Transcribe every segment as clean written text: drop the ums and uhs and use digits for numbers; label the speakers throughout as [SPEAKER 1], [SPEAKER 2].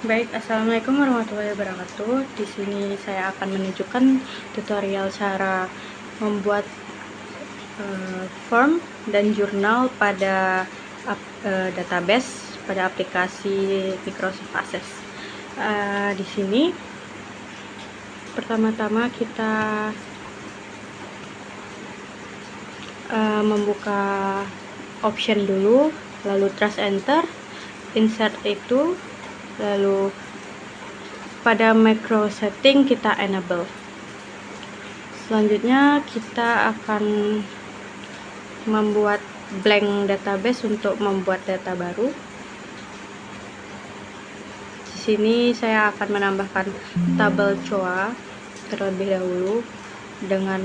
[SPEAKER 1] Baik, assalamualaikum warahmatullahi wabarakatuh. Di sini saya akan menunjukkan tutorial cara membuat form dan jurnal pada database pada aplikasi Microsoft Access. Di sini pertama-tama kita membuka option dulu, lalu trust enter, insert itu, lalu pada macro setting kita enable. Selanjutnya kita akan membuat blank database untuk membuat data baru. Di sini saya akan menambahkan tabel COA terlebih dahulu dengan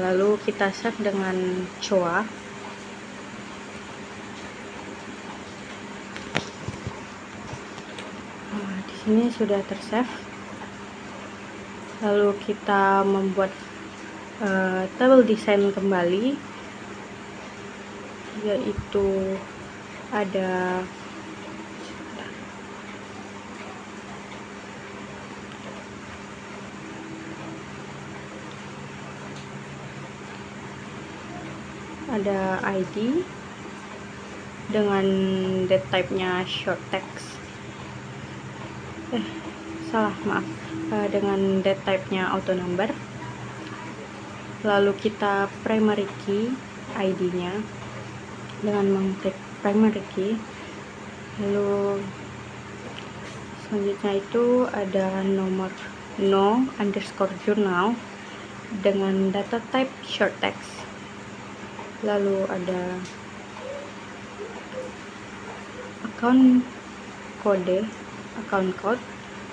[SPEAKER 1] lalu kita save dengan COA. Di sini sudah tersave. Lalu kita membuat table design kembali, yaitu ada ID dengan date type-nya short text. Dengan date type-nya auto number. Lalu kita primary key ID-nya dengan mengklik primary key. Lalu selanjutnya itu ada nomor no_journal dengan data type short text. Lalu ada account code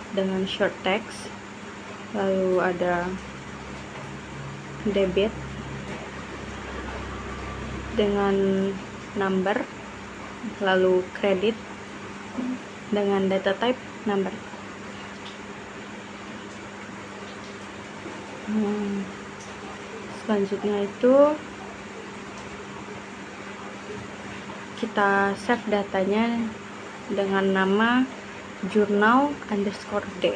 [SPEAKER 1] dengan short text. Lalu ada debit dengan number, lalu credit dengan data type number. Selanjutnya itu kita save datanya dengan nama journal_d.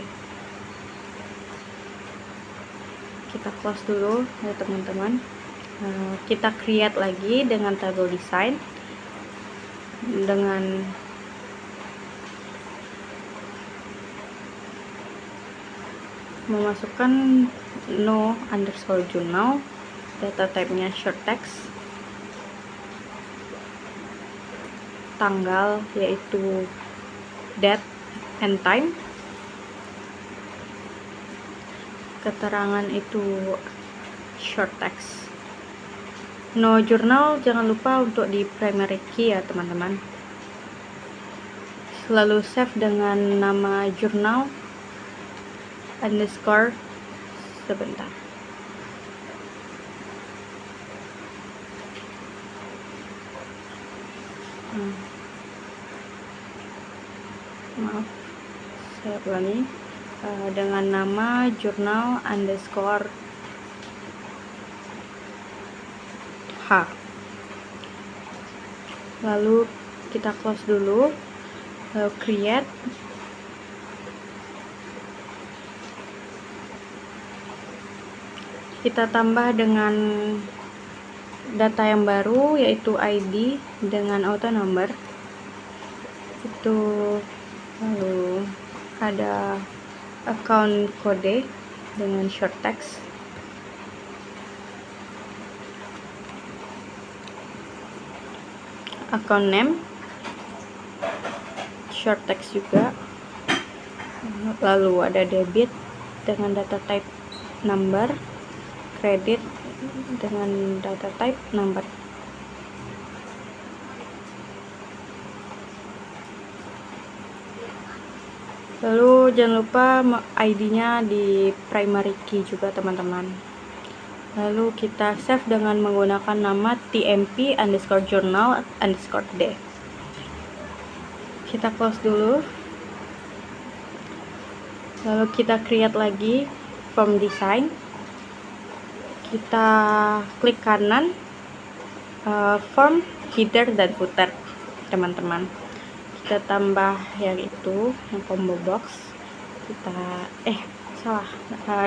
[SPEAKER 1] Kita close dulu ya teman-teman. Kita create lagi dengan table design dengan memasukkan no_journal, data type-nya short text, tanggal yaitu date and time, keterangan itu short text. No journal jangan lupa untuk di primary key ya teman-teman. Lalu save dengan nama journal underscore sebentar. Maaf, saya ulangi, dengan nama journal underscore h. Lalu kita close dulu, lalu create. Kita tambah dengan data yang baru yaitu ID dengan auto number itu, lalu ada account code dengan short text, account name short text juga, lalu ada debit dengan data type number, credit dengan data type number. Lalu jangan lupa ID-nya di primary key juga teman-teman. Lalu kita save dengan menggunakan nama tmp_journal_d. Kita close dulu. Lalu kita create lagi form design. Kita klik kanan form header dan footer teman-teman. Kita tambah yang itu, yang combo box. Kita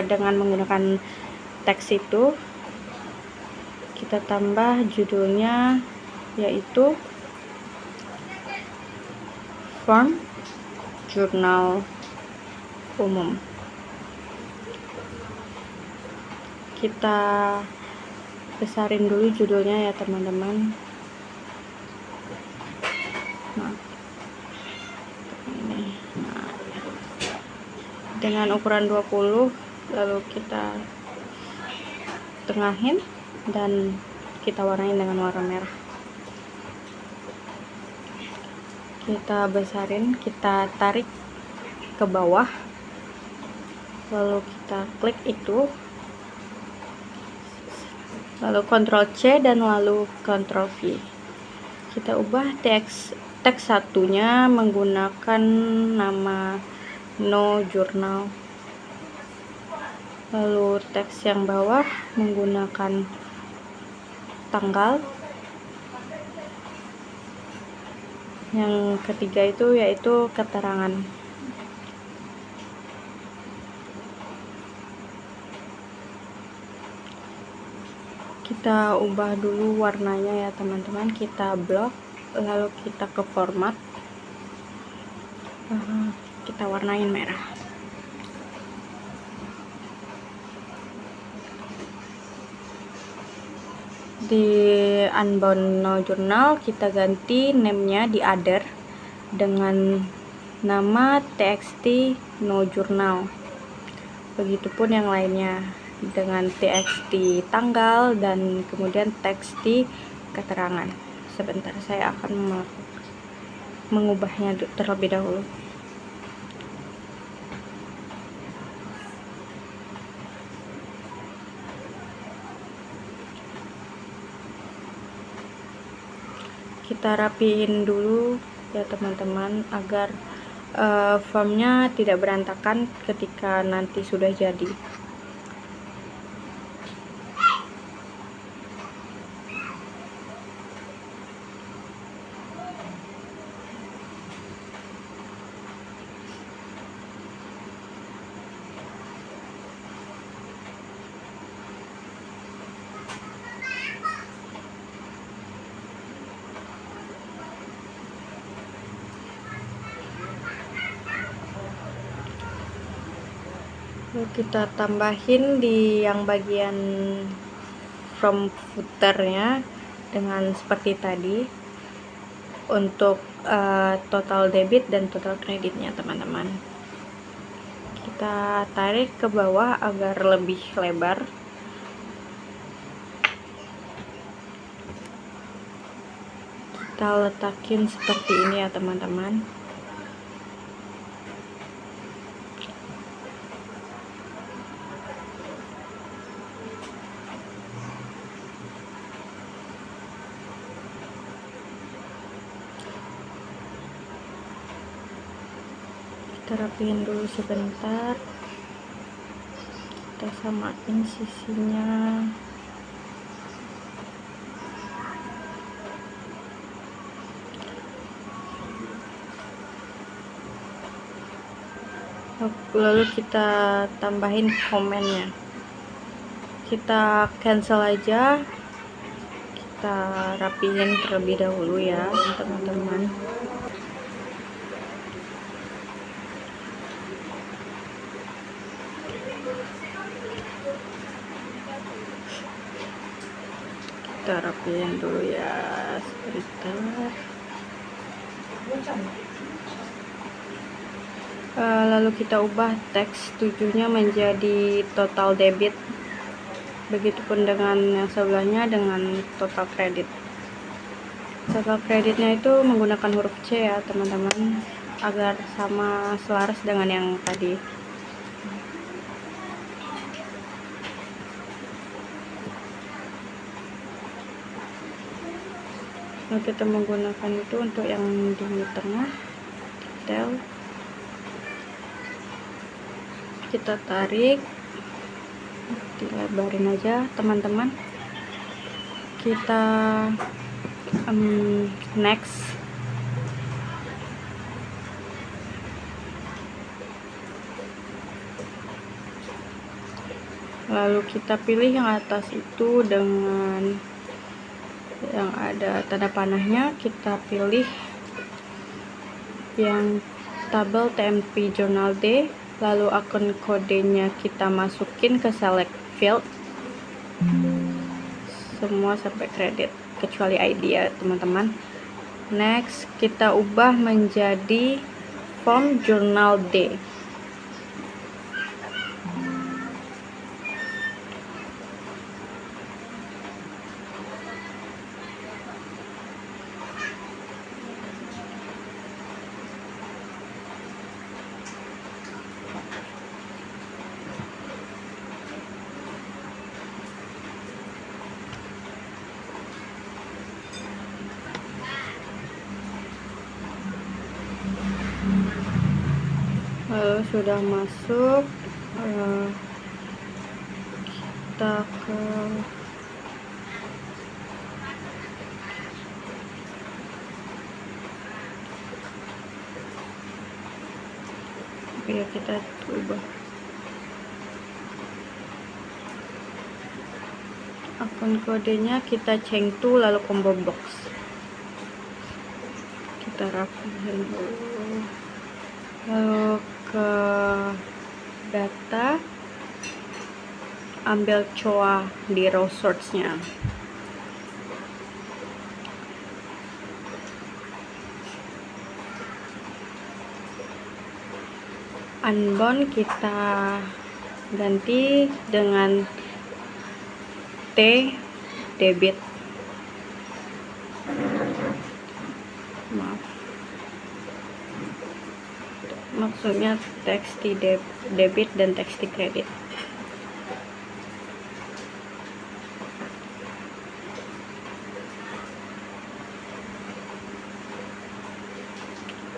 [SPEAKER 1] dengan menggunakan teks itu kita tambah judulnya, yaitu form jurnal umum. Kita besarin dulu judulnya ya teman-teman. Dengan ukuran 20, lalu kita tengahin dan kita warnain dengan warna merah. Kita besarin, kita tarik ke bawah, lalu kita klik itu, lalu Ctrl C dan lalu Ctrl V. Kita ubah teks satunya menggunakan nama no journal, lalu teks yang bawah menggunakan tanggal, yang ketiga itu yaitu keterangan. Kita ubah dulu warnanya ya teman-teman, kita blok, lalu kita ke format, kita warnain merah. Di unbound no journal kita ganti namenya di other dengan nama txt no journal. Begitupun yang lainnya dengan txt tanggal dan kemudian txt keterangan. Sebentar, saya akan mengubahnya terlebih dahulu. Kita rapiin dulu ya teman-teman, agar formnya tidak berantakan ketika nanti sudah jadi. Kita tambahin di yang bagian from footernya dengan seperti tadi untuk total debit dan total kreditnya teman-teman. Kita tarik ke bawah agar lebih lebar. Kita letakin seperti ini ya teman-teman. Kita rapiin dulu sebentar, kita samain sisinya. Lalu kita tambahin komennya, kita cancel aja, kita rapiin terlebih dahulu ya teman-teman. Kita rapiin dulu ya sebentar. Lalu kita ubah teks 7-nya menjadi total debit. Begitupun dengan yang sebelahnya dengan total kredit. Total kreditnya itu menggunakan huruf C ya teman-teman, agar sama selaras dengan yang tadi. Nah, kita menggunakan itu untuk yang di tengah detail. Kita tarik, dilebarin aja teman-teman. Kita next. Lalu kita pilih yang atas itu dengan yang ada tanda panahnya, kita pilih yang tabel TMP Journal D, lalu akun kodenya kita masukin ke select field, semua sampai kredit kecuali ID ya teman-teman. Next, kita ubah menjadi form Journal D. Lalu sudah masuk, kita ke kita ubah akun kodenya, kita change to lalu combo box, kita rapihin dulu. Lalu ke data, ambil coa di row source-nya. Unbound kita ganti dengan T debit. Maaf, maksudnya teks debit dan teks kredit.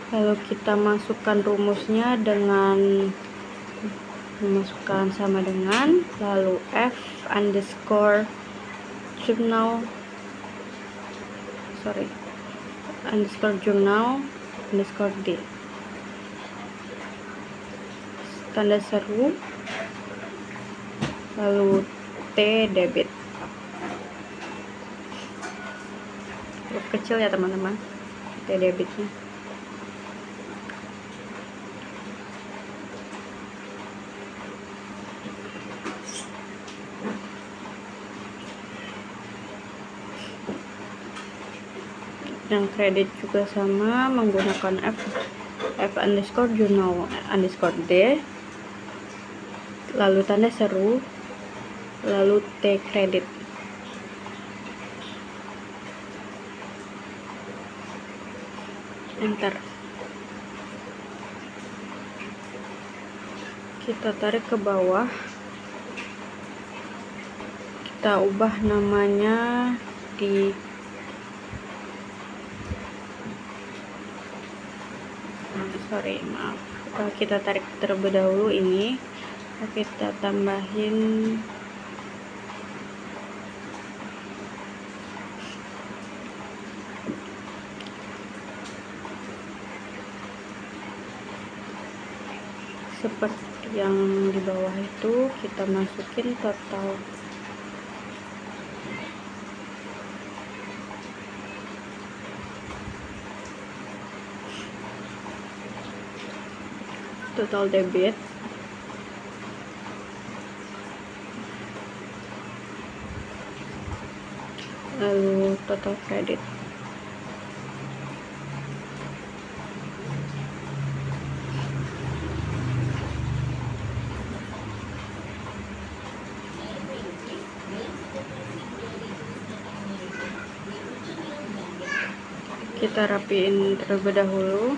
[SPEAKER 1] Lalu kita masukkan rumusnya dengan memasukkan sama dengan, lalu F underscore journal underscore D, tanda seru, lalu T debit, huruf kecil ya teman-teman, T debitnya. Yang kredit juga sama, menggunakan F underscore journal underscore D, lalu tanda seru, lalu T kredit. Enter. Kita tarik ke bawah, kita ubah namanya di maaf, kita tarik terlebih dahulu ini, kita tambahin seperti yang di bawah itu, kita masukin total debit, lalu total kredit. Kita rapiin terlebih dahulu.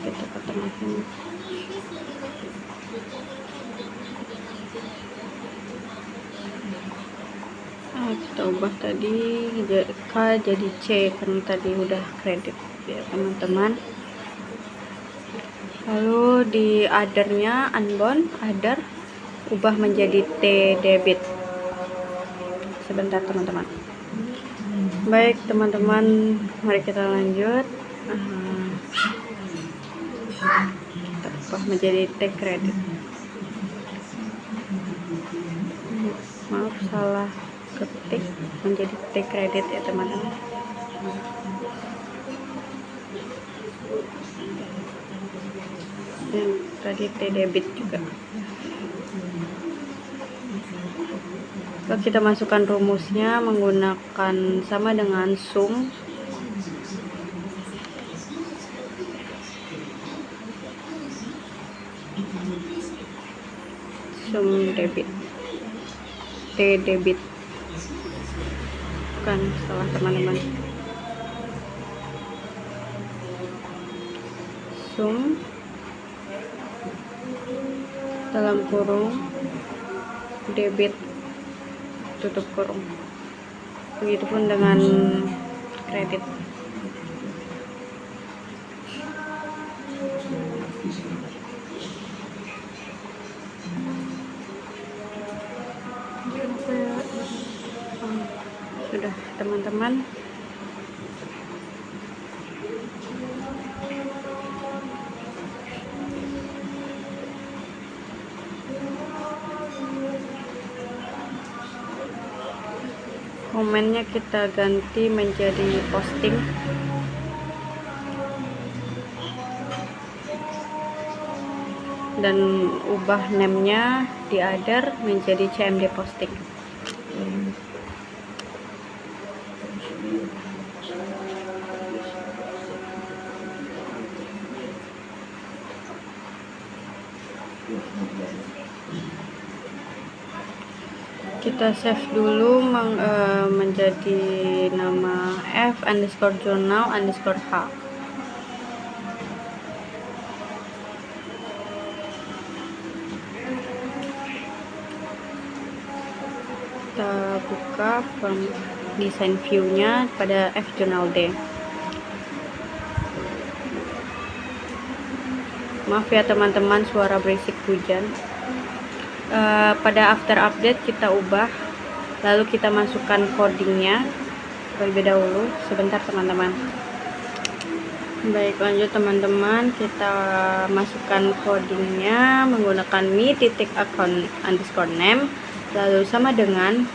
[SPEAKER 1] Kita ketengahin. Kita ubah tadi K jadi C karena tadi udah kredit ya teman-teman. Lalu di othernya unbound, other ubah menjadi T debit. Sebentar teman-teman. Baik teman-teman, mari kita lanjut. Kita ubah menjadi T kredit. Maaf, salah ketik, menjadi T kredit ya teman-teman. Yang tadi T debit juga. Lalu kita masukkan rumusnya menggunakan sama dengan sum debit, T debit, bukan, salah teman-teman, sum dalam kurung debit tutup kurung. Begitupun dengan kredit. Sudah teman-teman. Komennya kita ganti menjadi posting. Dan ubah name-nya di other menjadi CMD posting. Kita save dulu menjadi nama f_journal_h. Kita buka from design view-nya pada fjournal_d. Maaf ya teman-teman, suara berisik hujan. Pada after update kita ubah, lalu kita masukkan codingnya terlebih dahulu. Sebentar teman-teman. Baik, lanjut teman-teman, kita masukkan codingnya menggunakan me.account_name, lalu sama dengan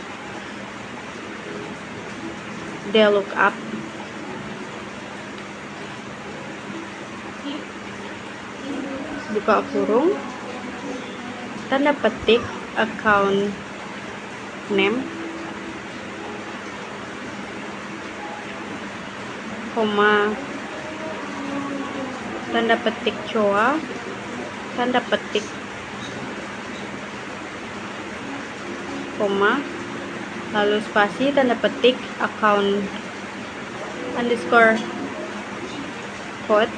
[SPEAKER 1] delookup buka kurung, tanda petik account name, koma, tanda petik coa, tanda petik, koma, lalu spasi, tanda petik account underscore code,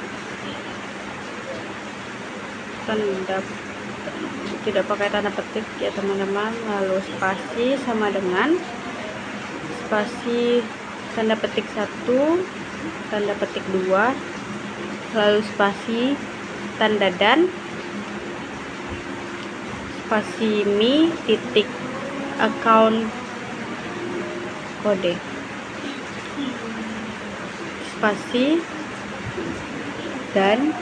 [SPEAKER 1] tanda, tidak pakai tanda petik ya teman-teman, lalu spasi sama dengan spasi tanda petik 1, tanda petik 2, lalu spasi tanda dan, spasi mi titik account kode, spasi dan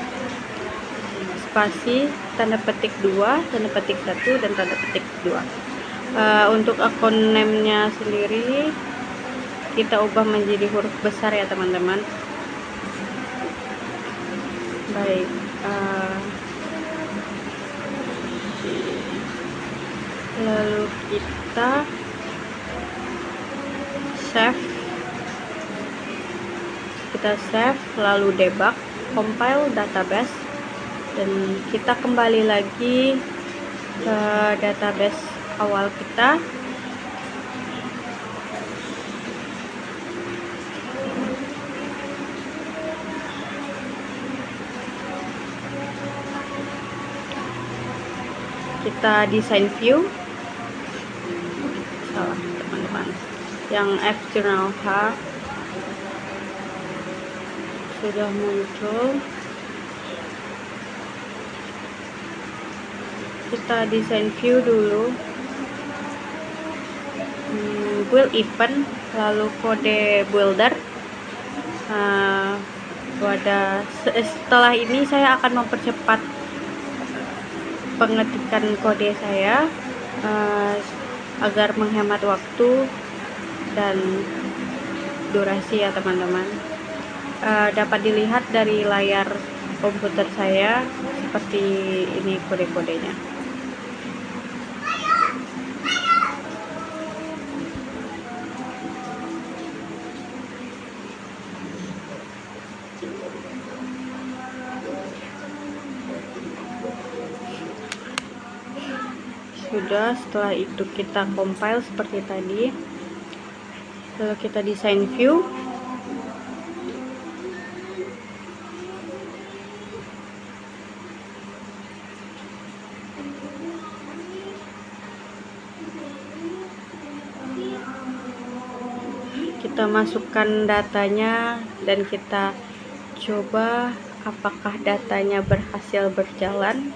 [SPEAKER 1] spasi tanda petik 2, tanda petik 1, dan tanda petik 2. Untuk akun name-nya sendiri kita ubah menjadi huruf besar ya teman-teman. Baik, lalu kita save, lalu debug, compile database, dan kita kembali lagi ke database awal kita. Kita design view, salah teman-teman, yang fjournal_h sudah muncul. kita desain view dulu, build event, lalu kode builder. Setelah ini saya akan mempercepat pengetikan kode saya agar menghemat waktu dan durasi ya teman-teman. Dapat dilihat dari layar komputer saya seperti ini kode-kodenya. Sudah, setelah itu kita compile seperti tadi, lalu kita desain view. Kita masukkan datanya dan kita coba apakah datanya berhasil berjalan,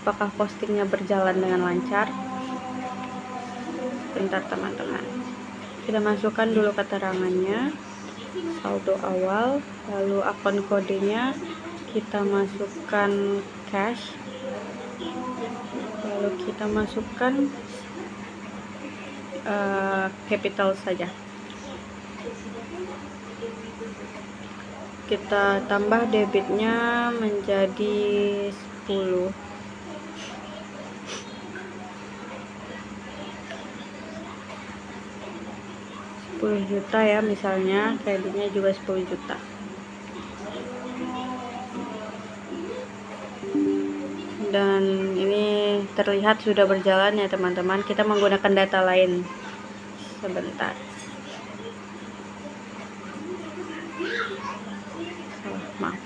[SPEAKER 1] apakah postingnya berjalan dengan lancar. Bentar teman-teman, kita masukkan dulu keterangannya, saldo awal, lalu akun kodenya kita masukkan cash, lalu kita masukkan capital saja. Kita tambah debitnya menjadi 10. Juta ya, misalnya kreditnya juga 10 juta. Dan ini terlihat sudah berjalan ya teman-teman. Kita menggunakan data lain sebentar. Maaf,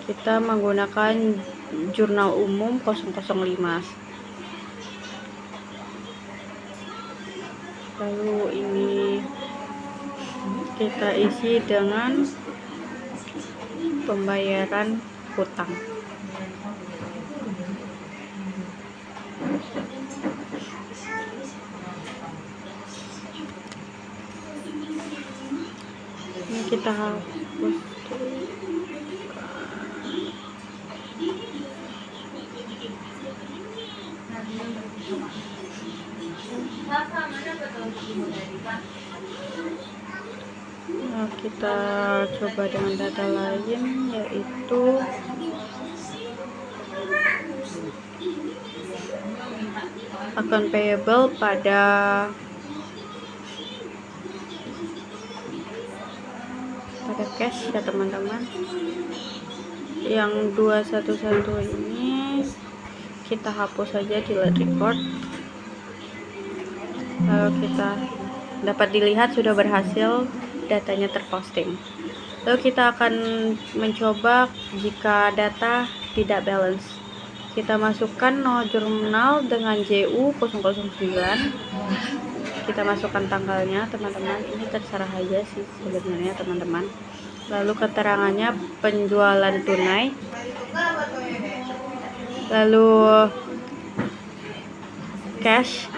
[SPEAKER 1] kita menggunakan jurnal umum 005. Lalu ini kita isi dengan pembayaran hutang. Ini kita hapus. Nah, kita coba dengan data lain, yaitu account payable pada cash ya teman-teman. Yang 211 ini kita hapus saja, delete record. Lalu kita dapat dilihat sudah berhasil, datanya terposting. Lalu kita akan mencoba jika data tidak balance. Kita masukkan no jurnal dengan JU 009. Kita masukkan tanggalnya teman-teman, ini terserah aja sih sebenarnya teman-teman. Lalu keterangannya penjualan tunai, lalu cash,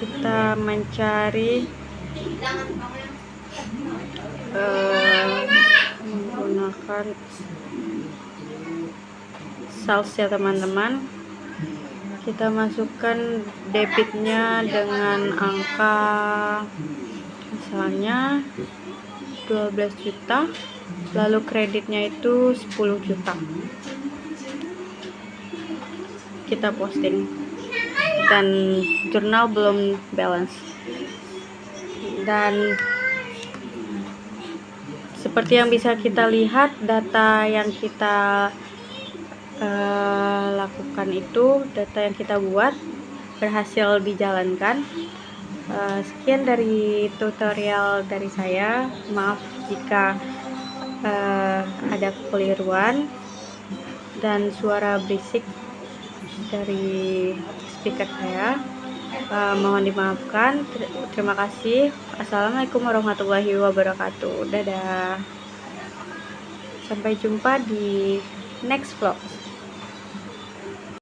[SPEAKER 1] kita mencari menggunakan sales ya teman-teman. Kita masukkan debitnya dengan angka misalnya 12 juta, lalu kreditnya itu 10 juta. Kita posting dan jurnal belum balance. Dan seperti yang bisa kita lihat, data yang kita lakukan itu, data yang kita buat berhasil dijalankan. Sekian dari tutorial dari saya. Maaf jika ada kekeliruan dan suara berisik dari speaker saya. Mohon dimaafkan. Terima kasih. Assalamualaikum warahmatullahi wabarakatuh. Dadah. Sampai jumpa di next vlog.